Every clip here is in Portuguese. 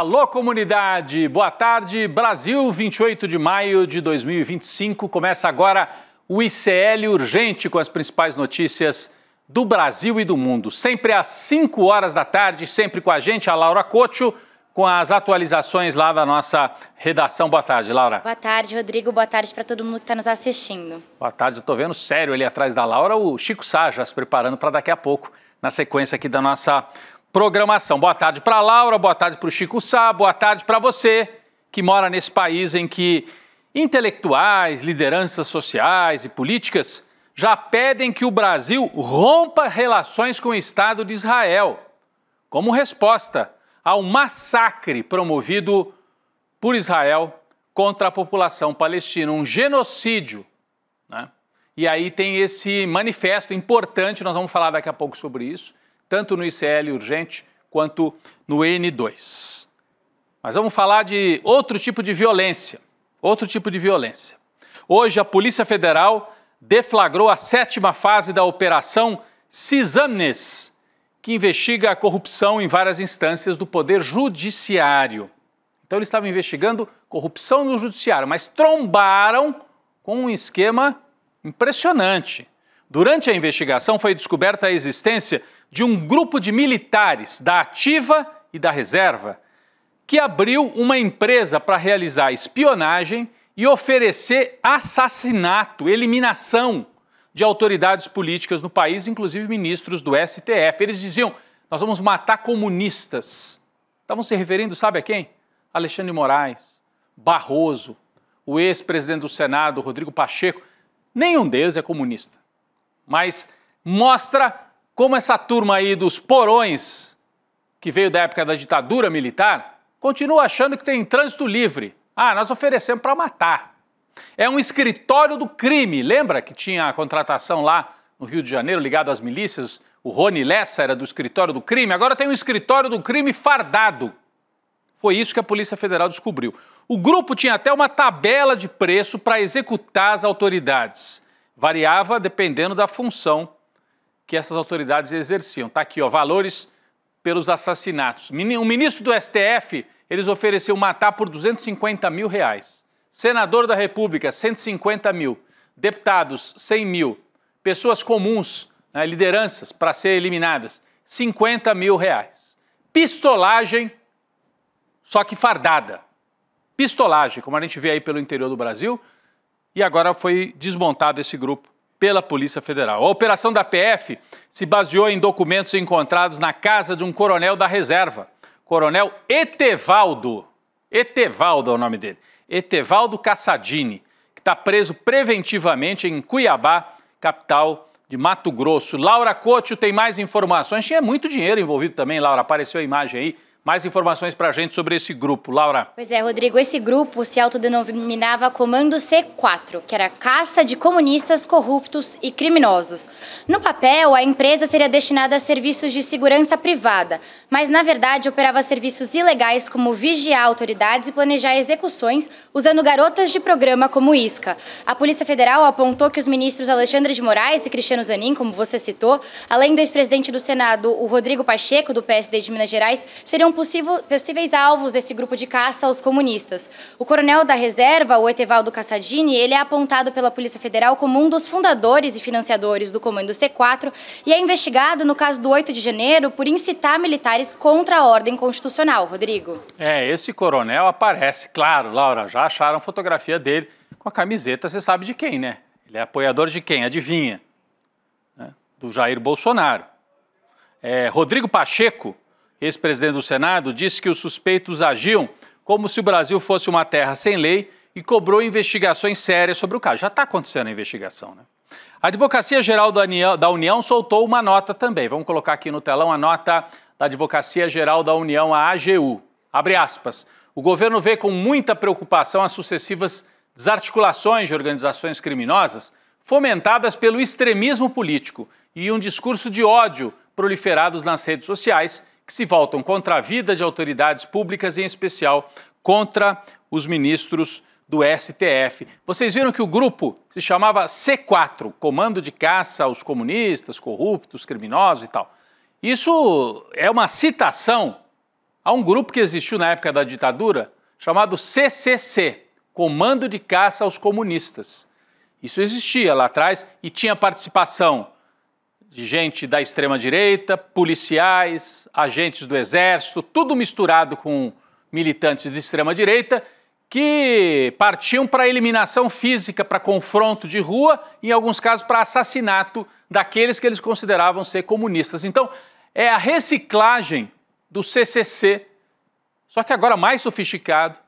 Alô, comunidade! Boa tarde, Brasil, 28 de maio de 2025. Começa agora o ICL Urgente com as principais notícias do Brasil e do mundo. Sempre às 5 horas da tarde, sempre com a gente, a Laura Couto, com as atualizações lá da nossa redação. Boa tarde, Laura. Boa tarde, Rodrigo. Boa tarde para todo mundo que está nos assistindo. Boa tarde, eu estou vendo sério ali atrás da Laura o Chico Sá já se preparando para daqui a pouco, na sequência aqui da nossa programação. Boa tarde para a Laura, boa tarde para o Chico Sá, boa tarde para você que mora nesse país em que intelectuais, lideranças sociais e políticas já pedem que o Brasil rompa relações com o Estado de Israel, como resposta ao massacre promovido por Israel contra a população palestina, um genocídio, né? E aí tem esse manifesto importante, nós vamos falar daqui a pouco sobre isso, tanto no ICL Urgente quanto no N2. Mas vamos falar de outro tipo de violência, Hoje a Polícia Federal deflagrou a 7ª fase da Operação Cisâmnes, que investiga a corrupção em várias instâncias do Poder Judiciário. Então eles estavam investigando corrupção no Judiciário, mas trombaram com um esquema impressionante. Durante a investigação foi descoberta a existência de um grupo de militares da Ativa e da Reserva que abriu uma empresa para realizar espionagem e oferecer assassinato, eliminação de autoridades políticas no país, inclusive ministros do STF. Eles diziam, nós vamos matar comunistas. Estavam se referindo, sabe a quem? Alexandre de Moraes, Barroso, o ex-presidente do Senado, Rodrigo Pacheco. Nenhum deles é comunista. Mas mostra como essa turma aí dos porões, que veio da época da ditadura militar, continua achando que tem trânsito livre. Ah, nós oferecemos para matar. É um escritório do crime. Lembra que tinha a contratação lá no Rio de Janeiro, ligado às milícias? O Rony Lessa era do escritório do crime. Agora tem um escritório do crime fardado. Foi isso que a Polícia Federal descobriu. O grupo tinha até uma tabela de preço para executar as autoridades. Variava dependendo da função que essas autoridades exerciam. Está aqui, ó, valores pelos assassinatos. O ministro do STF, eles ofereciam matar por R$250 mil. Senador da República, 150 mil. Deputados, 100 mil. Pessoas comuns, né, lideranças, para ser eliminadas, 50 mil reais. Pistolagem, só que fardada. Pistolagem, como a gente vê aí pelo interior do Brasil, e agora foi desmontado esse grupo pela Polícia Federal. A operação da PF se baseou em documentos encontrados na casa de um coronel da reserva, Coronel Etevaldo. Etevaldo é o nome dele. Etevaldo Cassadini, que está preso preventivamente em Cuiabá, capital de Mato Grosso. Laura Couto tem mais informações. Tinha muito dinheiro envolvido também, Laura. Apareceu a imagem aí. Mais informações para a gente sobre esse grupo. Laura. Pois é, Rodrigo, esse grupo se autodenominava Comando C4, que era caça de comunistas corruptos e criminosos. No papel, a empresa seria destinada a serviços de segurança privada, mas na verdade operava serviços ilegais como vigiar autoridades e planejar execuções usando garotas de programa como isca. A Polícia Federal apontou que os ministros Alexandre de Moraes e Cristiano Zanin, como você citou, além do ex-presidente do Senado, o Rodrigo Pacheco, do PSD de Minas Gerais, seriam possíveis alvos desse grupo de caça aos comunistas. O coronel da reserva, o Etevaldo Cassadini, ele é apontado pela Polícia Federal como um dos fundadores e financiadores do Comando C4 e é investigado no caso do 8 de janeiro por incitar militares contra a ordem constitucional. Rodrigo. Esse coronel aparece, claro, Laura, já acharam fotografia dele com a camiseta, você sabe de quem, né? Ele é apoiador de quem? Adivinha? Do Jair Bolsonaro. Rodrigo Pacheco, ex-presidente do Senado, disse que os suspeitos agiam como se o Brasil fosse uma terra sem lei e cobrou investigações sérias sobre o caso. Já está acontecendo a investigação, né? A Advocacia Geral da União soltou uma nota também. Vamos colocar aqui no telão a nota da Advocacia Geral da União, a AGU. Abre aspas. O governo vê com muita preocupação as sucessivas desarticulações de organizações criminosas fomentadas pelo extremismo político e um discurso de ódio proliferados nas redes sociais que se voltam contra a vida de autoridades públicas, em especial contra os ministros do STF. Vocês viram que o grupo se chamava C4, Comando de Caça aos Comunistas, Corruptos, Criminosos e tal. Isso é uma citação Há um grupo que existiu na época da ditadura chamado CCC, Comando de Caça aos Comunistas. Isso existia lá atrás e tinha participação de gente da extrema-direita, policiais, agentes do exército, tudo misturado com militantes de extrema-direita que partiam para eliminação física, para confronto de rua, em alguns casos para assassinato daqueles que eles consideravam ser comunistas. Então, é a reciclagem do CCC, só que agora mais sofisticado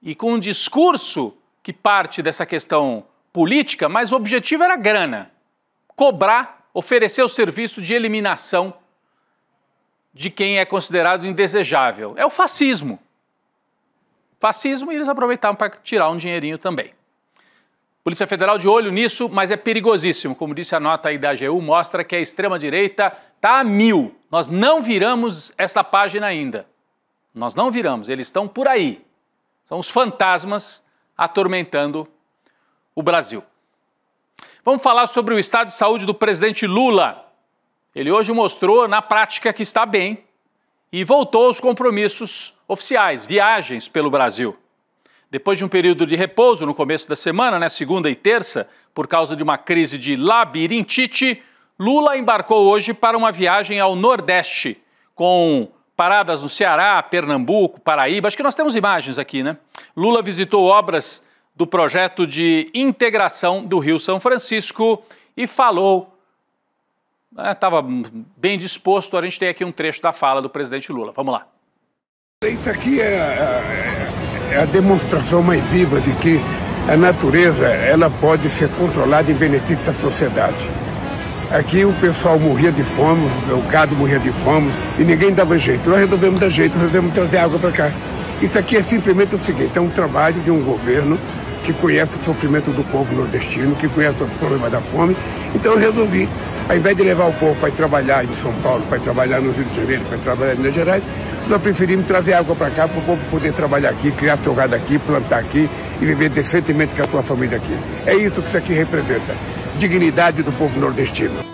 e com um discurso que parte dessa questão política, mas o objetivo era grana, cobrar, oferecer o serviço de eliminação de quem é considerado indesejável. É o fascismo. Fascismo, e eles aproveitaram para tirar um dinheirinho também. Polícia Federal de olho nisso, mas é perigosíssimo. Como disse a nota aí da AGU, mostra que a extrema-direita está a 1000. Nós não viramos essa página ainda. Nós não viramos, eles estão por aí. São os fantasmas atormentando o Brasil. Vamos falar sobre o estado de saúde do presidente Lula. Ele hoje mostrou na prática que está bem e voltou aos compromissos oficiais, viagens pelo Brasil. Depois de um período de repouso no começo da semana, segunda e terça, por causa de uma crise de labirintite, Lula embarcou hoje para uma viagem ao Nordeste, com paradas no Ceará, Pernambuco, Paraíba. Acho que nós temos imagens aqui, né? Lula visitou obras do projeto de integração do Rio São Francisco e falou, estava bem disposto. A gente tem aqui um trecho da fala do presidente Lula. Vamos lá. Isso aqui é a demonstração mais viva de que a natureza ela pode ser controlada em benefício da sociedade. Aqui o pessoal morria de fome, o gado morria de fome e ninguém dava jeito. Nós resolvemos dar jeito, resolvemos trazer água para cá. Isso aqui é simplesmente o seguinte, é um trabalho de um governo que conhece o sofrimento do povo nordestino, que conhece o problema da fome. Então eu resolvi, ao invés de levar o povo para ir trabalhar em São Paulo, para ir trabalhar no Rio de Janeiro, para ir trabalhar em Minas Gerais, nós preferimos trazer água para cá para o povo poder trabalhar aqui, criar seu gado aqui, plantar aqui e viver decentemente com a sua família aqui. É isso que isso aqui representa, dignidade do povo nordestino.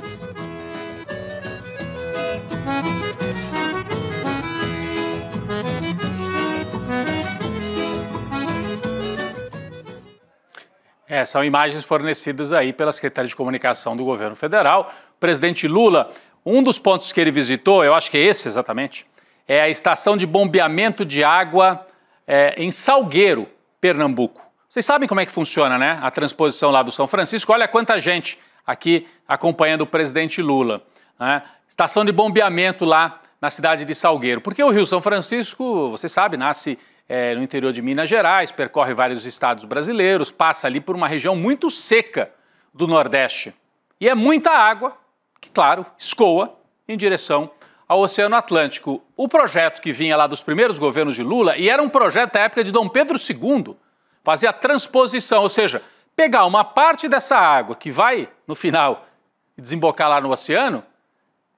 São imagens fornecidas aí pela Secretaria de Comunicação do Governo Federal. O presidente Lula, um dos pontos que ele visitou, eu acho que é esse exatamente, é a estação de bombeamento de água em Salgueiro, Pernambuco. Vocês sabem como é que funciona, né? A transposição lá do São Francisco. Olha quanta gente aqui acompanhando o presidente Lula, né? Estação de bombeamento lá na cidade de Salgueiro. Porque o Rio São Francisco, você sabe, nasce no interior de Minas Gerais, percorre vários estados brasileiros, passa ali por uma região muito seca do Nordeste. E é muita água que, claro, escoa em direção ao Oceano Atlântico. O projeto que vinha lá dos primeiros governos de Lula, e era um projeto da época de Dom Pedro II, fazia a transposição, ou seja, pegar uma parte dessa água que vai, no final, desembocar lá no oceano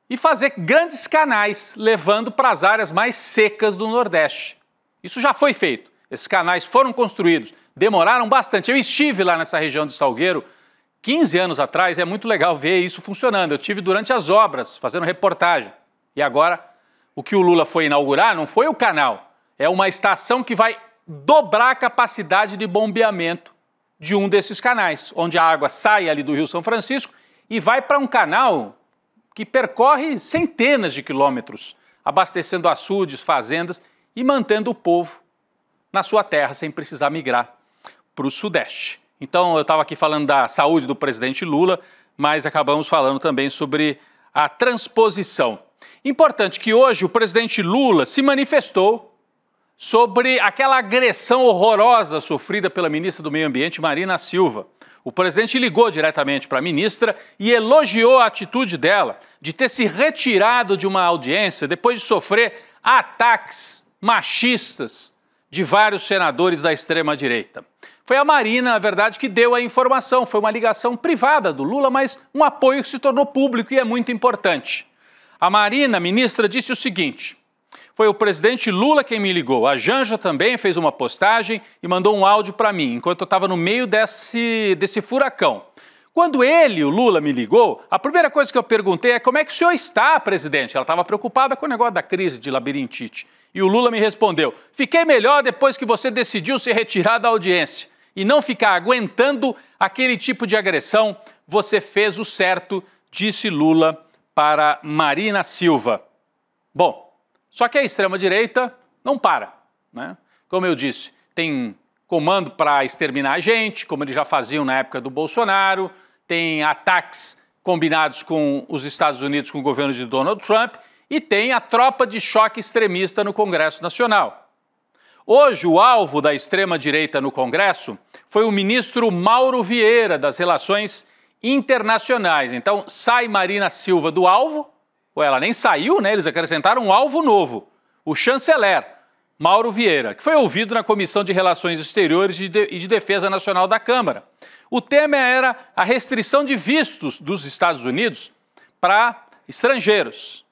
e fazer grandes canais, levando para as áreas mais secas do Nordeste. Isso já foi feito. Esses canais foram construídos, demoraram bastante. Eu estive lá nessa região de Salgueiro 15 anos atrás, é muito legal ver isso funcionando. Eu estive durante as obras, fazendo reportagem. E agora, o que o Lula foi inaugurar não foi o canal, é uma estação que vai dobrar a capacidade de bombeamento de um desses canais, onde a água sai ali do Rio São Francisco e vai para um canal que percorre centenas de quilômetros, abastecendo açudes, fazendas e mantendo o povo na sua terra sem precisar migrar para o Sudeste. Então, eu estava aqui falando da saúde do presidente Lula, mas acabamos falando também sobre a transposição. Importante que hoje o presidente Lula se manifestou sobre aquela agressão horrorosa sofrida pela ministra do Meio Ambiente, Marina Silva. O presidente ligou diretamente para a ministra e elogiou a atitude dela de ter se retirado de uma audiência depois de sofrer ataques machistas de vários senadores da extrema-direita. Foi a Marina, na verdade, que deu a informação. Foi uma ligação privada do Lula, mas um apoio que se tornou público e é muito importante. A Marina, ministra, disse o seguinte: foi o presidente Lula quem me ligou. A Janja também fez uma postagem e mandou um áudio para mim, enquanto eu estava no meio desse furacão. Quando ele, o Lula, me ligou, a primeira coisa que eu perguntei é como é que o senhor está, presidente? Ela estava preocupada com o negócio da crise de labirintite. E o Lula me respondeu: fiquei melhor depois que você decidiu se retirar da audiência e não ficar aguentando aquele tipo de agressão. Você fez o certo, disse Lula para Marina Silva. Bom, só que a extrema-direita não para, né? Como eu disse, tem comando para exterminar a gente, como eles já faziam na época do Bolsonaro, tem ataques combinados com os Estados Unidos, com o governo de Donald Trump, e tem a tropa de choque extremista no Congresso Nacional. Hoje, o alvo da extrema-direita no Congresso foi o ministro Mauro Vieira, das Relações Internacionais. Então, sai Marina Silva do alvo, ou ela nem saiu, né? Eles acrescentaram um alvo novo, o chanceler Mauro Vieira, que foi ouvido na Comissão de Relações Exteriores e de Defesa Nacional da Câmara. O tema era a restrição de vistos dos Estados Unidos para estrangeiros.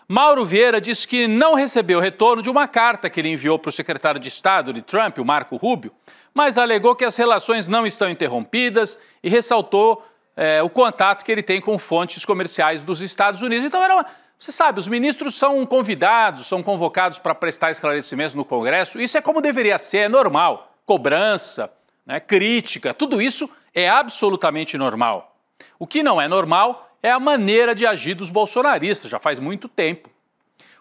Mauro Vieira disse que não recebeu retorno de uma carta que ele enviou para o secretário de Estado de Trump, o Marco Rubio, mas alegou que as relações não estão interrompidas e ressaltou o contato que ele tem com fontes comerciais dos Estados Unidos. Então, você sabe, os ministros são convidados, são convocados para prestar esclarecimentos no Congresso. Isso é como deveria ser, é normal. Cobrança, né, crítica, tudo isso é absolutamente normal. O que não é normal é a maneira de agir dos bolsonaristas, já faz muito tempo.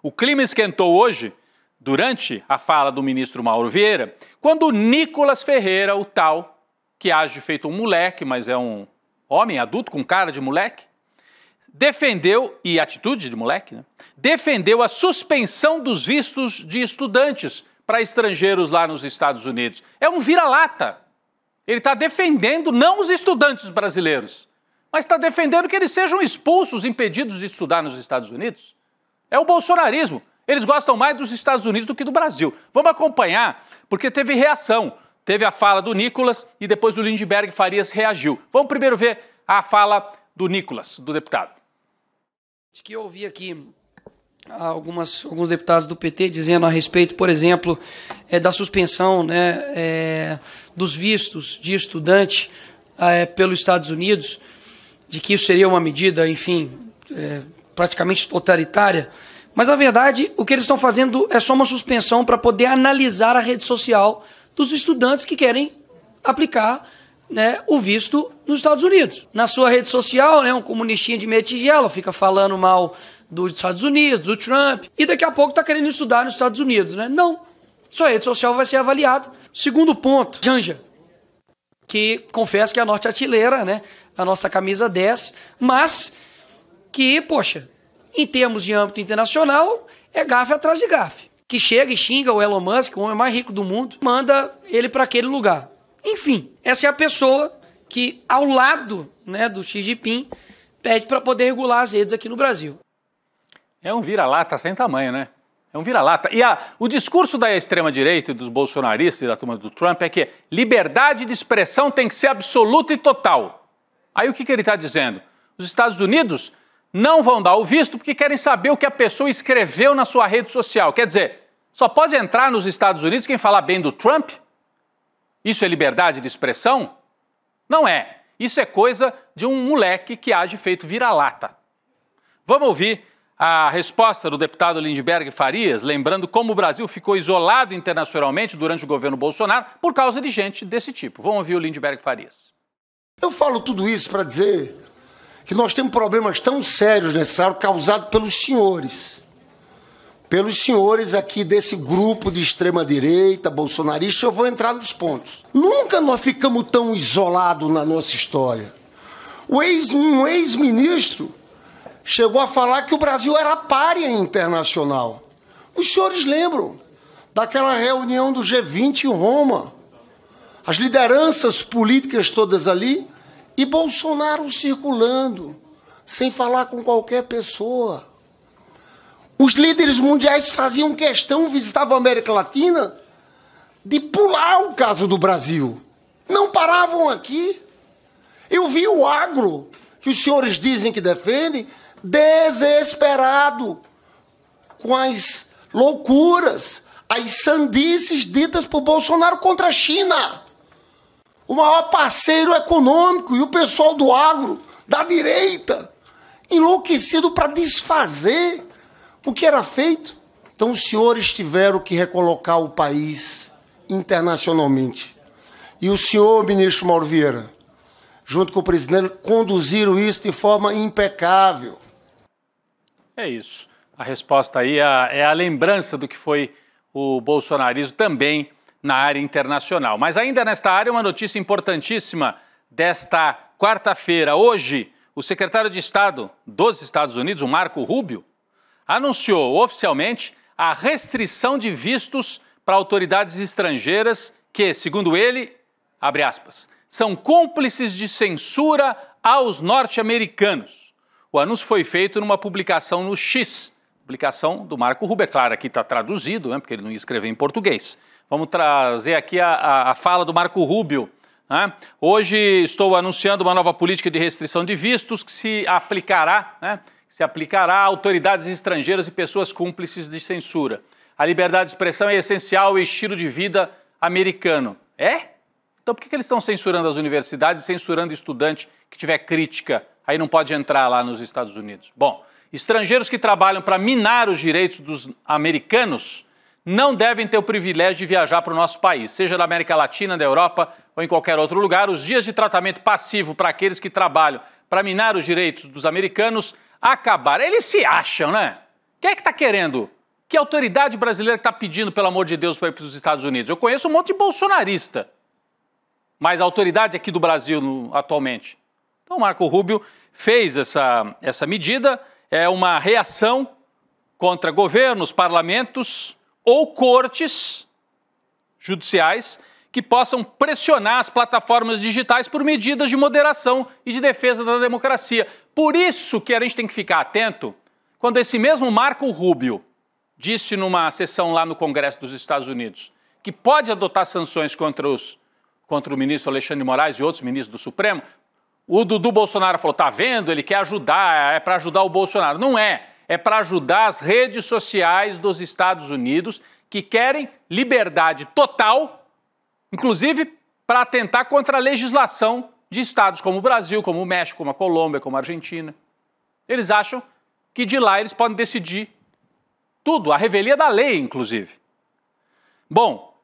O clima esquentou hoje, durante a fala do ministro Mauro Vieira, quando o Nicolas Ferreira, o tal, que age feito um moleque, mas é um homem adulto com cara de moleque, defendeu, e atitude de moleque, né? Defendeu a suspensão dos vistos de estudantes para estrangeiros lá nos Estados Unidos. É um vira-lata. Ele está defendendo não os estudantes brasileiros, mas está defendendo que eles sejam expulsos, impedidos de estudar nos Estados Unidos. É o bolsonarismo. Eles gostam mais dos Estados Unidos do que do Brasil. Vamos acompanhar, porque teve reação. Teve a fala do Nicolas e depois o Lindbergh Farias reagiu. Vamos primeiro ver a fala do Nicolas, do deputado. Acho que eu ouvi aqui alguns deputados do PT dizendo a respeito, por exemplo, da suspensão, né, dos vistos de estudante pelos Estados Unidos, de que isso seria uma medida, enfim, praticamente totalitária. Mas, na verdade, o que eles estão fazendo é só uma suspensão para poder analisar a rede social dos estudantes que querem aplicar, né, o visto nos Estados Unidos. Na sua rede social, né, um comunistinha de meia tigela fica falando mal dos Estados Unidos, do Trump, e daqui a pouco está querendo estudar nos Estados Unidos, né? Não. Sua rede social vai ser avaliada. Segundo ponto, Janja, que confesso que é a norte-artilheira, né, a nossa camisa 10, mas que, poxa, em termos de âmbito internacional, é gafe atrás de gafe. Que chega e xinga o Elon Musk, o homem mais rico do mundo, manda ele para aquele lugar. Enfim, essa é a pessoa que, ao lado, né, do Xi Jinping, pede para poder regular as redes aqui no Brasil. É um vira-lata sem tamanho, né? É um vira-lata. E o discurso da extrema-direita e dos bolsonaristas e da turma do Trump é que liberdade de expressão tem que ser absoluta e total. Aí o que ele está dizendo? Os Estados Unidos não vão dar o visto porque querem saber o que a pessoa escreveu na sua rede social. Quer dizer, só pode entrar nos Estados Unidos quem falar bem do Trump? Isso é liberdade de expressão? Não é. Isso é coisa de um moleque que age feito vira-lata. Vamos ouvir a resposta do deputado Lindbergh Farias, lembrando como o Brasil ficou isolado internacionalmente durante o governo Bolsonaro por causa de gente desse tipo. Vamos ouvir o Lindbergh Farias. Eu falo tudo isso para dizer que nós temos problemas tão sérios nessa área causados pelos senhores. Pelos senhores aqui desse grupo de extrema-direita, bolsonarista, eu vou entrar nos pontos. Nunca nós ficamos tão isolados na nossa história. Um ex-ministro chegou a falar que o Brasil era pária internacional. Os senhores lembram daquela reunião do G20 em Roma? As lideranças políticas todas ali e Bolsonaro circulando, sem falar com qualquer pessoa. Os líderes mundiais faziam questão, visitavam a América Latina, de pular o caso do Brasil. Não paravam aqui. Eu vi o agro, que os senhores dizem que defendem, desesperado com as loucuras, as sandices ditas por Bolsonaro contra a China, o maior parceiro econômico, e o pessoal do agro, da direita, enlouquecido para desfazer o que era feito Então, os senhores tiveram que recolocar o país internacionalmente. E o senhor, ministro Mauro Vieira, junto com o presidente, conduziram isso de forma impecável. É isso. A resposta aí é a lembrança do que foi o bolsonarismo também na área internacional. Mas ainda nesta área, uma notícia importantíssima desta quarta-feira. Hoje, o secretário de Estado dos Estados Unidos, o Marco Rubio, anunciou oficialmente a restrição de vistos para autoridades estrangeiras que, segundo ele, abre aspas, são cúmplices de censura aos norte-americanos. O anúncio foi feito numa publicação no X, publicação do Marco Rubio. É claro, aqui está traduzido, né, porque ele não ia escrever em português. Vamos trazer aqui a fala do Marco Rubio. Né? Hoje estou anunciando uma nova política de restrição de vistos que se aplicará a autoridades estrangeiras e pessoas cúmplices de censura. A liberdade de expressão é essencial ao estilo de vida americano. É? Então por que eles estão censurando as universidades e censurando estudante que tiver crítica? Aí não pode entrar lá nos Estados Unidos. Bom, estrangeiros que trabalham para minar os direitos dos americanos não devem ter o privilégio de viajar para o nosso país, seja da América Latina, da Europa ou em qualquer outro lugar. Os dias de tratamento passivo para aqueles que trabalham para minar os direitos dos americanos acabaram. Eles se acham, né? Quem é que está querendo? Que autoridade brasileira está pedindo, pelo amor de Deus, para ir para os Estados Unidos? Eu conheço um monte de bolsonarista, mas a autoridade aqui do Brasil atualmente. Então, Marco Rubio fez essa medida, é uma reação contra governos, parlamentos ou cortes judiciais que possam pressionar as plataformas digitais por medidas de moderação e de defesa da democracia. Por isso que a gente tem que ficar atento quando esse mesmo Marco Rubio disse numa sessão lá no Congresso dos Estados Unidos que pode adotar sanções contra o ministro Alexandre de Moraes e outros ministros do Supremo. O Dudu Bolsonaro falou, tá vendo? Ele quer ajudar, é para ajudar o Bolsonaro. Não é. É para ajudar as redes sociais dos Estados Unidos que querem liberdade total, inclusive para atentar contra a legislação de estados como o Brasil, como o México, como a Colômbia, como a Argentina. Eles acham que de lá eles podem decidir tudo, a revelia da lei, inclusive. Bom,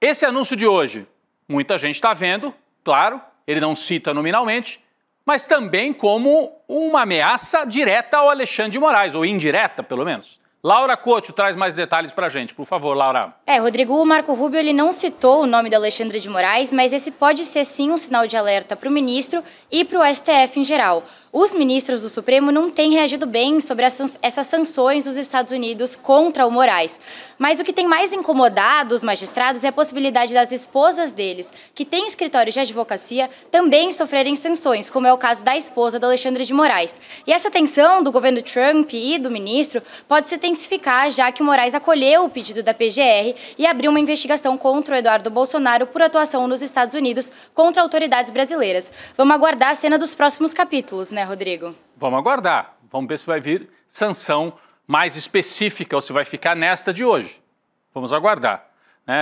esse anúncio de hoje, muita gente está vendo, claro, ele não cita nominalmente, mas também como uma ameaça direta ao Alexandre de Moraes, ou indireta, pelo menos. Laura Couto traz mais detalhes para a gente, por favor, Laura. Rodrigo, o Marco Rubio ele não citou o nome do Alexandre de Moraes, mas esse pode ser sim um sinal de alerta para o ministro e para o STF em geral. Os ministros do Supremo não têm reagido bem sobre essas sanções dos Estados Unidos contra o Moraes. Mas o que tem mais incomodado os magistrados é a possibilidade das esposas deles, que têm escritórios de advocacia, também sofrerem sanções, como é o caso da esposa do Alexandre de Moraes. E essa tensão do governo Trump e do ministro pode se intensificar, já que o Moraes acolheu o pedido da PGR e abriu uma investigação contra o Eduardo Bolsonaro por atuação nos Estados Unidos contra autoridades brasileiras. Vamos aguardar a cena dos próximos capítulos, né, Rodrigo? Vamos aguardar. Vamos ver se vai vir sanção mais específica ou se vai ficar nesta de hoje. Vamos aguardar.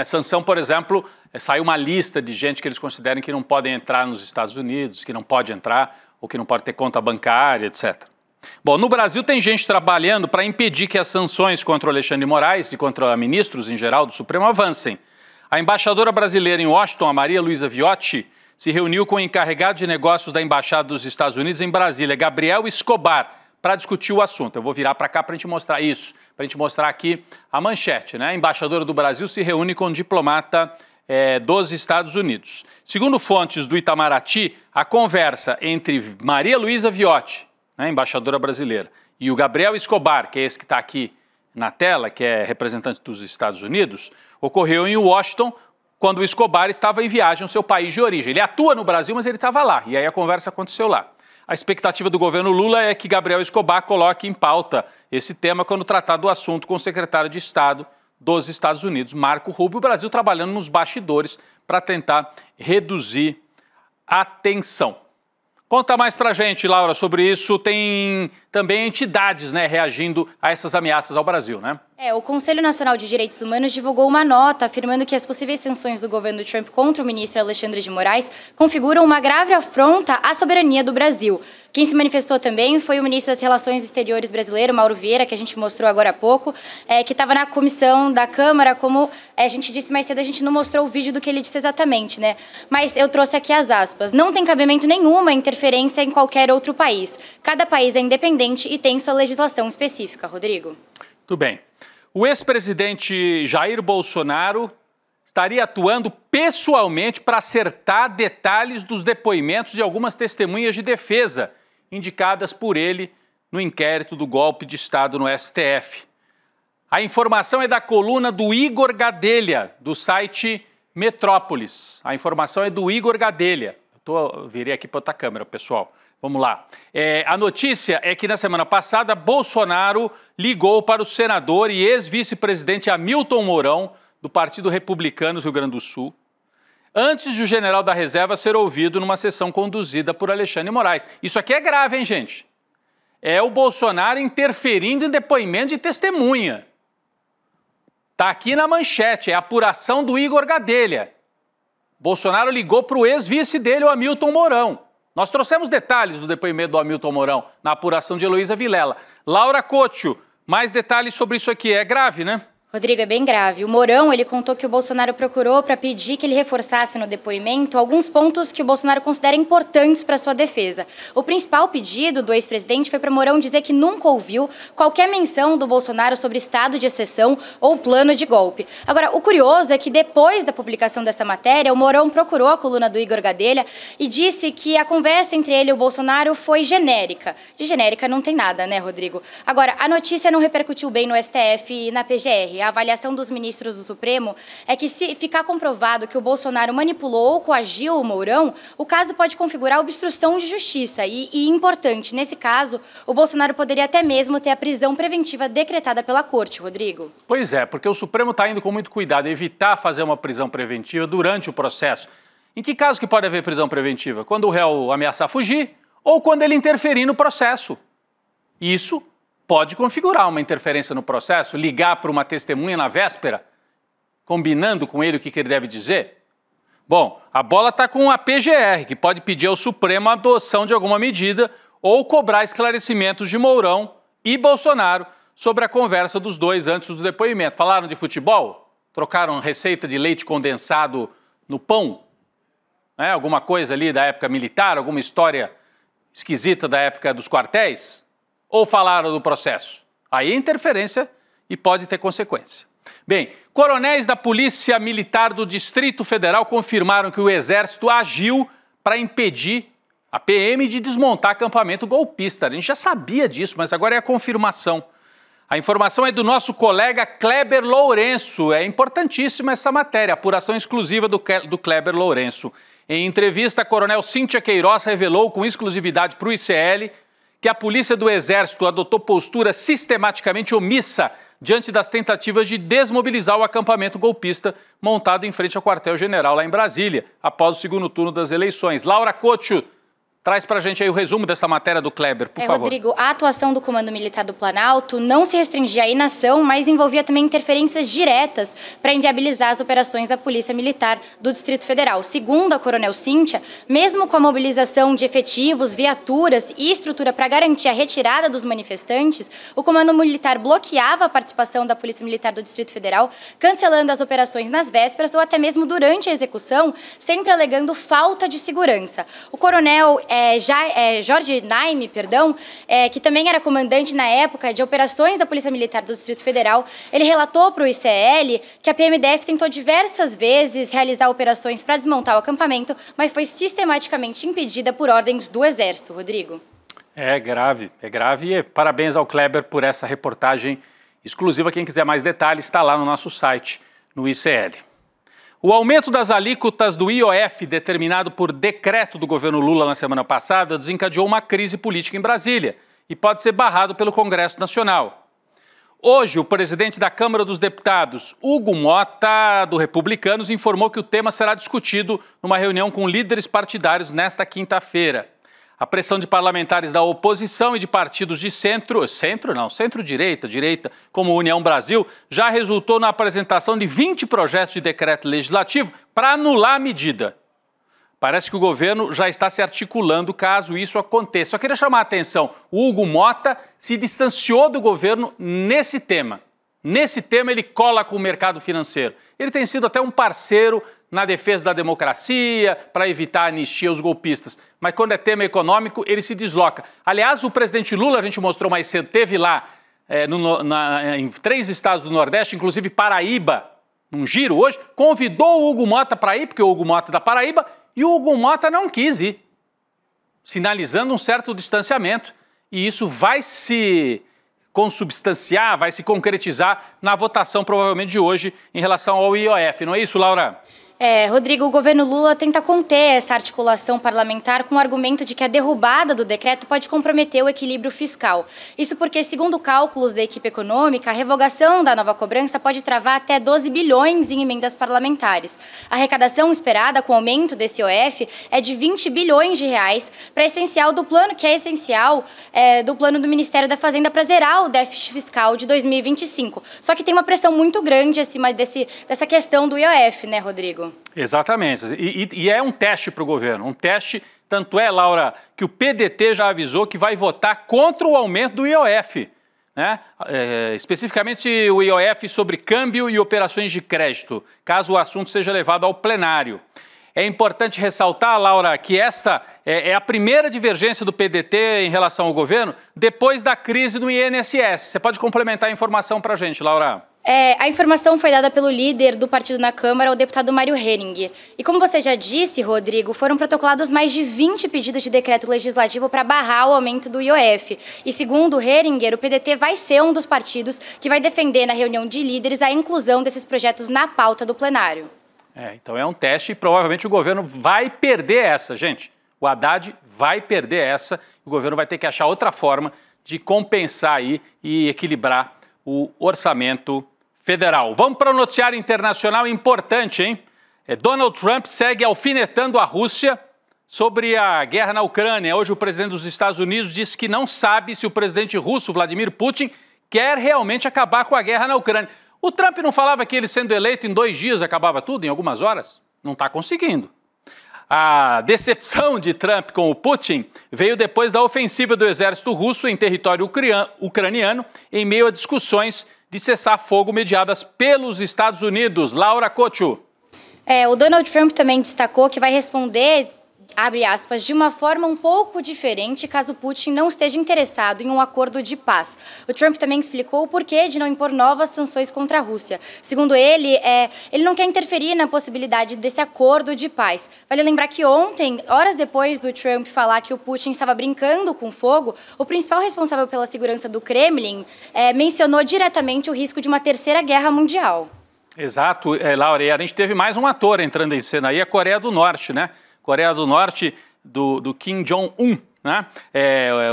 Sanção, por exemplo, saiu uma lista de gente que eles consideram que não podem entrar nos Estados Unidos, que não pode entrar ou que não pode ter conta bancária, etc. Bom, no Brasil tem gente trabalhando para impedir que as sanções contra o Alexandre de Moraes e contra ministros em geral do Supremo avancem. A embaixadora brasileira em Washington, a Maria Luísa Viotti, se reuniu com o encarregado de negócios da Embaixada dos Estados Unidos em Brasília, Gabriel Escobar, para discutir o assunto. Eu vou virar para cá para a gente mostrar isso, para a gente mostrar aqui a manchete, né? A embaixadora do Brasil se reúne com um diplomata dos Estados Unidos. Segundo fontes do Itamaraty, a conversa entre Maria Luísa Viotti, né, embaixadora brasileira, e o Gabriel Escobar, que é esse que está aqui na tela, que é representante dos Estados Unidos, ocorreu em Washington, quando o Escobar estava em viagem ao seu país de origem. Ele atua no Brasil, mas ele estava lá, e aí a conversa aconteceu lá. A expectativa do governo Lula é que Gabriel Escobar coloque em pauta esse tema quando tratar do assunto com o secretário de Estado dos Estados Unidos, Marco Rubio. O Brasil trabalhando nos bastidores para tentar reduzir a tensão. Conta mais pra gente, Laura, sobre isso. Tem também entidades, né, reagindo a essas ameaças ao Brasil, né? O Conselho Nacional de Direitos Humanos divulgou uma nota afirmando que as possíveis sanções do governo Trump contra o ministro Alexandre de Moraes configuram uma grave afronta à soberania do Brasil, Quem se manifestou também foi o ministro das Relações Exteriores brasileiro, Mauro Vieira, que a gente mostrou agora há pouco, que estava na comissão da Câmara, como a gente disse mais cedo, a gente não mostrou o vídeo do que ele disse exatamente, né? Mas eu trouxe aqui as aspas. Não tem cabimento nenhuma interferência em qualquer outro país. Cada país é independente e tem sua legislação específica. Rodrigo. Tudo bem. O ex-presidente Jair Bolsonaro estaria atuando pessoalmente para acertar detalhes dos depoimentos de algumas testemunhas de defesa indicadas por ele no inquérito do golpe de Estado no STF. A informação é da coluna do Igor Gadelha, do site Metrópolis. A informação é do Igor Gadelha. Eu virei aqui para outra câmera, pessoal. Vamos lá. A notícia é que na semana passada, Bolsonaro ligou para o senador e ex-vice-presidente Hamilton Mourão, do Partido Republicano do Rio Grande do Sul, antes de o general da reserva ser ouvido numa sessão conduzida por Alexandre Moraes. Isso aqui é grave, hein, gente? É o Bolsonaro interferindo em depoimento de testemunha. Está aqui na manchete, é a apuração do Igor Gadelha. Bolsonaro ligou para o ex-vice dele, o Hamilton Mourão. Nós trouxemos detalhes do depoimento do Hamilton Mourão na apuração de Heloísa Vilela. Laura Couto, mais detalhes sobre isso aqui. É grave, né? Rodrigo, é bem grave. O Mourão, ele contou que o Bolsonaro procurou para pedir que ele reforçasse no depoimento alguns pontos que o Bolsonaro considera importantes para sua defesa. O principal pedido do ex-presidente foi para Mourão dizer que nunca ouviu qualquer menção do Bolsonaro sobre estado de exceção ou plano de golpe. Agora, o curioso é que depois da publicação dessa matéria, o Mourão procurou a coluna do Igor Gadelha e disse que a conversa entre ele e o Bolsonaro foi genérica. De genérica não tem nada, né, Rodrigo? Agora, a notícia não repercutiu bem no STF e na PGR. A avaliação dos ministros do Supremo é que, se ficar comprovado que o Bolsonaro manipulou ou coagiu o Mourão, o caso pode configurar obstrução de justiça. E importante, nesse caso, o Bolsonaro poderia até mesmo ter a prisão preventiva decretada pela Corte, Rodrigo. Pois é, porque o Supremo está indo com muito cuidado, evitar fazer uma prisão preventiva durante o processo. Em que caso que pode haver prisão preventiva? Quando o réu ameaçar fugir ou quando ele interferir no processo. Isso pode configurar uma interferência no processo, ligar para uma testemunha na véspera, combinando com ele o que ele deve dizer. Bom, a bola está com a PGR, que pode pedir ao Supremo a adoção de alguma medida ou cobrar esclarecimentos de Mourão e Bolsonaro sobre a conversa dos dois antes do depoimento. Falaram de futebol? Trocaram receita de leite condensado no pão? Alguma coisa ali da época militar, alguma história esquisita da época dos quartéis? Ou falaram do processo? Aí é interferência e pode ter consequência. Bem, coronéis da Polícia Militar do Distrito Federal confirmaram que o Exército agiu para impedir a PM de desmontar acampamento golpista. A gente já sabia disso, mas agora é a confirmação. A informação é do nosso colega Kleber Lourenço. É importantíssima essa matéria, apuração exclusiva do Kleber Lourenço. Em entrevista, a coronel Cíntia Queiroz revelou com exclusividade para o ICL que a Polícia do Exército adotou postura sistematicamente omissa diante das tentativas de desmobilizar o acampamento golpista montado em frente ao quartel-general lá em Brasília, após o segundo turno das eleições. Laura Couto, traz para a gente aí o resumo dessa matéria do Kleber, por favor. Rodrigo, a atuação do Comando Militar do Planalto não se restringia à inação, mas envolvia também interferências diretas para inviabilizar as operações da Polícia Militar do Distrito Federal. Segundo a coronel Cíntia, mesmo com a mobilização de efetivos, viaturas e estrutura para garantir a retirada dos manifestantes, o Comando Militar bloqueava a participação da Polícia Militar do Distrito Federal, cancelando as operações nas vésperas ou até mesmo durante a execução, sempre alegando falta de segurança. O coronel Jorge Naime, que também era comandante na época de operações da Polícia Militar do Distrito Federal, ele relatou para o ICL que a PMDF tentou diversas vezes realizar operações para desmontar o acampamento, mas foi sistematicamente impedida por ordens do Exército. Rodrigo. É grave e parabéns ao Kleber por essa reportagem exclusiva. Quem quiser mais detalhes está lá no nosso site, no ICL. O aumento das alíquotas do IOF, determinado por decreto do governo Lula na semana passada, desencadeou uma crise política em Brasília e pode ser barrado pelo Congresso Nacional. Hoje, o presidente da Câmara dos Deputados, Hugo Mota, do Republicanos, informou que o tema será discutido numa reunião com líderes partidários nesta quinta-feira. A pressão de parlamentares da oposição e de partidos de centro-direita, como União Brasil, já resultou na apresentação de 20 projetos de decreto legislativo para anular a medida. Parece que o governo já está se articulando caso isso aconteça. Só queria chamar a atenção, o Hugo Motta se distanciou do governo nesse tema. Nesse tema ele cola com o mercado financeiro. Ele tem sido até um parceiro na defesa da democracia, para evitar a anistia aos golpistas. Mas quando é tema econômico, ele se desloca. Aliás, o presidente Lula, a gente mostrou mais cedo, teve lá em 3 estados do Nordeste, inclusive Paraíba, num giro hoje, convidou o Hugo Motta para ir, porque o Hugo Motta é da Paraíba, e o Hugo Motta não quis ir, sinalizando um certo distanciamento. E isso vai se consubstanciar, vai se concretizar na votação provavelmente de hoje em relação ao IOF. Não é isso, Laura? Rodrigo, o governo Lula tenta conter essa articulação parlamentar com o argumento de que a derrubada do decreto pode comprometer o equilíbrio fiscal. Isso porque, segundo cálculos da equipe econômica, a revogação da nova cobrança pode travar até 12 bilhões em emendas parlamentares. A arrecadação esperada com o aumento desse IOF é de 20 bilhões de reais para essencial do plano, que é essencial do plano do Ministério da Fazenda para zerar o déficit fiscal de 2025. Só que tem uma pressão muito grande acima dessa questão do IOF, né, Rodrigo? Exatamente, e é um teste para o governo, um teste, tanto é, Laura, que o PDT já avisou que vai votar contra o aumento do IOF, né? Especificamente o IOF sobre câmbio e operações de crédito, caso o assunto seja levado ao plenário. É importante ressaltar, Laura, que essa é a primeira divergência do PDT em relação ao governo depois da crise do INSS. Você pode complementar a informação para a gente, Laura? A informação foi dada pelo líder do partido na Câmara, o deputado Mário Heringer. E como você já disse, Rodrigo, foram protocolados mais de 20 pedidos de decreto legislativo para barrar o aumento do IOF. E segundo o Heringer, o PDT vai ser um dos partidos que vai defender na reunião de líderes a inclusão desses projetos na pauta do plenário. Então é um teste e provavelmente o governo vai perder essa, gente. O Haddad vai perder essa, o governo vai ter que achar outra forma de compensar aí e equilibrar o orçamento federal. Vamos para o noticiário internacional importante, hein? Donald Trump segue alfinetando a Rússia sobre a guerra na Ucrânia. Hoje o presidente dos Estados Unidos disse que não sabe se o presidente russo, Vladimir Putin, quer realmente acabar com a guerra na Ucrânia. O Trump não falava que ele sendo eleito em 2 dias acabava tudo, em algumas horas? Não está conseguindo. A decepção de Trump com o Putin veio depois da ofensiva do exército russo em território ucraniano, em meio a discussões de cessar fogo mediadas pelos Estados Unidos. Laura Couto. O Donald Trump também destacou que vai responder, abre aspas, de uma forma um pouco diferente caso Putin não esteja interessado em um acordo de paz. O Trump também explicou o porquê de não impor novas sanções contra a Rússia. Segundo ele, ele não quer interferir na possibilidade desse acordo de paz. Vale lembrar que ontem, horas depois do Trump falar que o Putin estava brincando com fogo, o principal responsável pela segurança do Kremlin mencionou diretamente o risco de uma terceira guerra mundial. Exato, Laura, e a gente teve mais um ator entrando em cena aí, a Coreia do Norte, né? Coreia do Norte, do Kim Jong-un, né?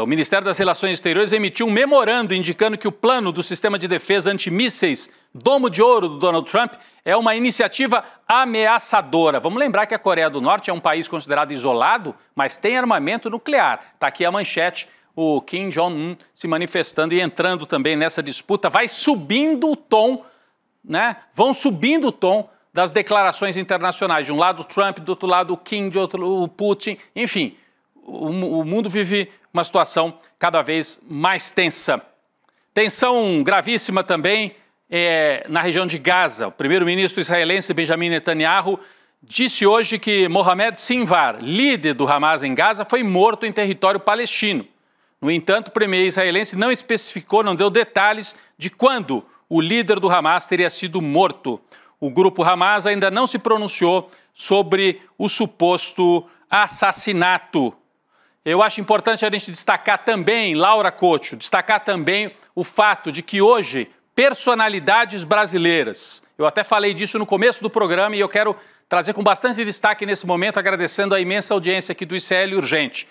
O Ministério das Relações Exteriores emitiu um memorando indicando que o plano do sistema de defesa antimísseis Domo de Ouro do Donald Trump é uma iniciativa ameaçadora. Vamos lembrar que a Coreia do Norte é um país considerado isolado, mas tem armamento nuclear. Está aqui a manchete, o Kim Jong-un se manifestando e entrando também nessa disputa. Vai subindo o tom, né? Vão subindo o tom das declarações internacionais. De um lado o Trump, do outro lado o Kim, do outro o Putin. Enfim, o mundo vive uma situação cada vez mais tensa. Tensão gravíssima também na região de Gaza. O primeiro-ministro israelense Benjamin Netanyahu disse hoje que Mohamed Sinwar, líder do Hamas em Gaza, foi morto em território palestino. No entanto, o premier israelense não especificou, não deu detalhes de quando o líder do Hamas teria sido morto. O grupo Hamas ainda não se pronunciou sobre o suposto assassinato. Eu acho importante a gente destacar também, Laura Couto, destacar também o fato de que hoje personalidades brasileiras, eu até falei disso no começo do programa e eu quero trazer com bastante destaque nesse momento, agradecendo a imensa audiência aqui do ICL Urgente.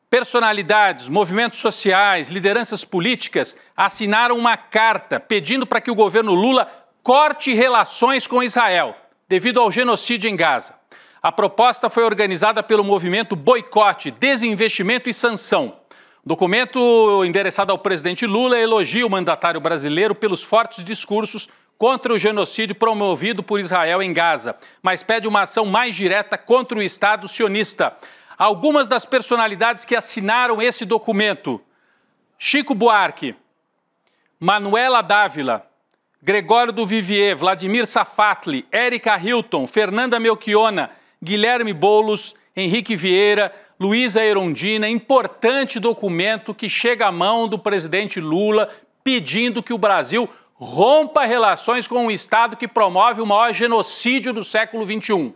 Personalidades, movimentos sociais, lideranças políticas assinaram uma carta pedindo para que o governo Lula corte relações com Israel, devido ao genocídio em Gaza. A proposta foi organizada pelo movimento Boicote, Desinvestimento e Sanção. O documento endereçado ao presidente Lula elogia o mandatário brasileiro pelos fortes discursos contra o genocídio promovido por Israel em Gaza, mas pede uma ação mais direta contra o Estado sionista. Algumas das personalidades que assinaram esse documento: Chico Buarque, Manuela Dávila, Gregório do Vivier, Vladimir Safatli, Érica Hilton, Fernanda Melchiona, Guilherme Boulos, Henrique Vieira, Luísa Erondina. Importante documento que chega à mão do presidente Lula pedindo que o Brasil rompa relações com um Estado que promove o maior genocídio do século XXI.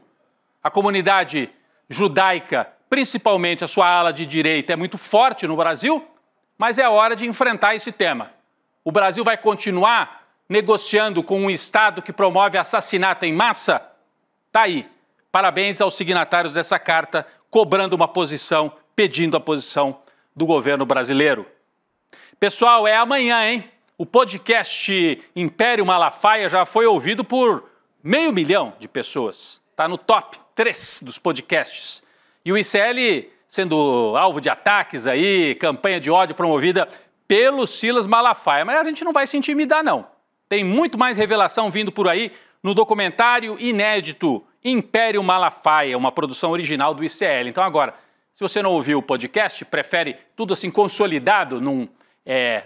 A comunidade judaica, principalmente a sua ala de direita, é muito forte no Brasil, mas é hora de enfrentar esse tema. O Brasil vai continuar negociando com um Estado que promove assassinato em massa? Tá aí. Parabéns aos signatários dessa carta, cobrando uma posição, pedindo a posição do governo brasileiro. Pessoal, é amanhã, hein? O podcast Império Malafaia já foi ouvido por 500 mil de pessoas. Está no top 3 dos podcasts. E o ICL sendo alvo de ataques aí, campanha de ódio promovida pelo Silas Malafaia. Mas a gente não vai se intimidar, não. Tem muito mais revelação vindo por aí no documentário inédito Império Malafaia, uma produção original do ICL. Então agora, se você não ouviu o podcast, prefere tudo assim consolidado num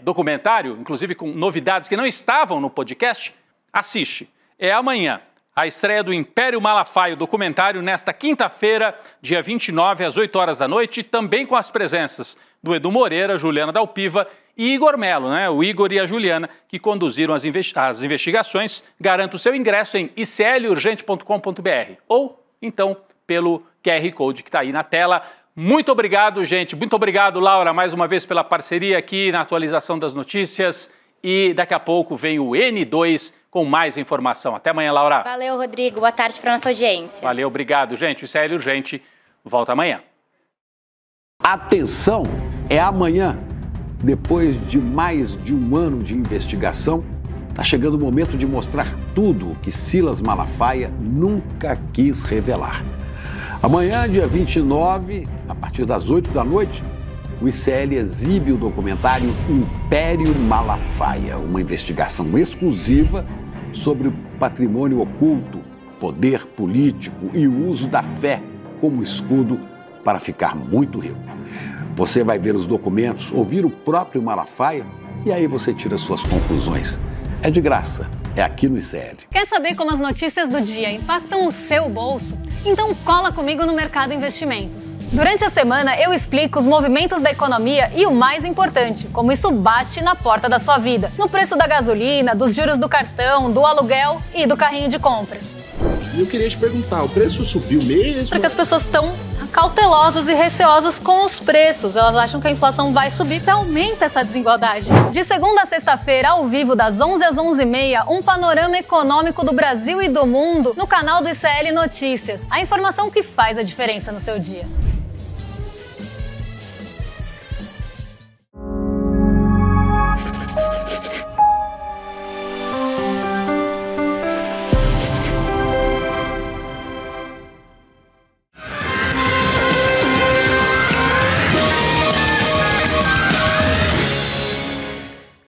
documentário, inclusive com novidades que não estavam no podcast, assiste. É amanhã a estreia do Império Malafaia, o documentário, nesta quinta-feira, dia 29, às 8 horas da noite, também com as presenças do Edu Moreira, Juliana Dalpiva e Igor Melo, né? O Igor e a Juliana, que conduziram as investigações. Garanta o seu ingresso em iclurgente.com.br ou, então, pelo QR Code que está aí na tela. Muito obrigado, gente. Muito obrigado, Laura, mais uma vez pela parceria aqui na atualização das notícias. E daqui a pouco vem o N2 com mais informação. Até amanhã, Laura. Valeu, Rodrigo. Boa tarde para a nossa audiência. Valeu, obrigado, gente. O ICL Urgente volta amanhã. Atenção, é amanhã. Depois de mais de um ano de investigação, está chegando o momento de mostrar tudo o que Silas Malafaia nunca quis revelar. Amanhã, dia 29, a partir das 8 da noite, o ICL exibe o documentário Império Malafaia, uma investigação exclusiva sobre o patrimônio oculto, poder político e o uso da fé como escudo para ficar muito rico. Você vai ver os documentos, ouvir o próprio Malafaia e aí você tira suas conclusões. É de graça, é aqui no ICL. Quer saber como as notícias do dia impactam o seu bolso? Então cola comigo no Mercado Investimentos. Durante a semana eu explico os movimentos da economia e o mais importante, como isso bate na porta da sua vida. No preço da gasolina, dos juros do cartão, do aluguel e do carrinho de compras. E eu queria te perguntar, o preço subiu mesmo? Porque as pessoas estão cautelosas e receosas com os preços. Elas acham que a inflação vai subir e aumenta essa desigualdade. De segunda a sexta-feira, ao vivo, das 11 às 11h30, um panorama econômico do Brasil e do mundo no canal do ICL Notícias. A informação que faz a diferença no seu dia.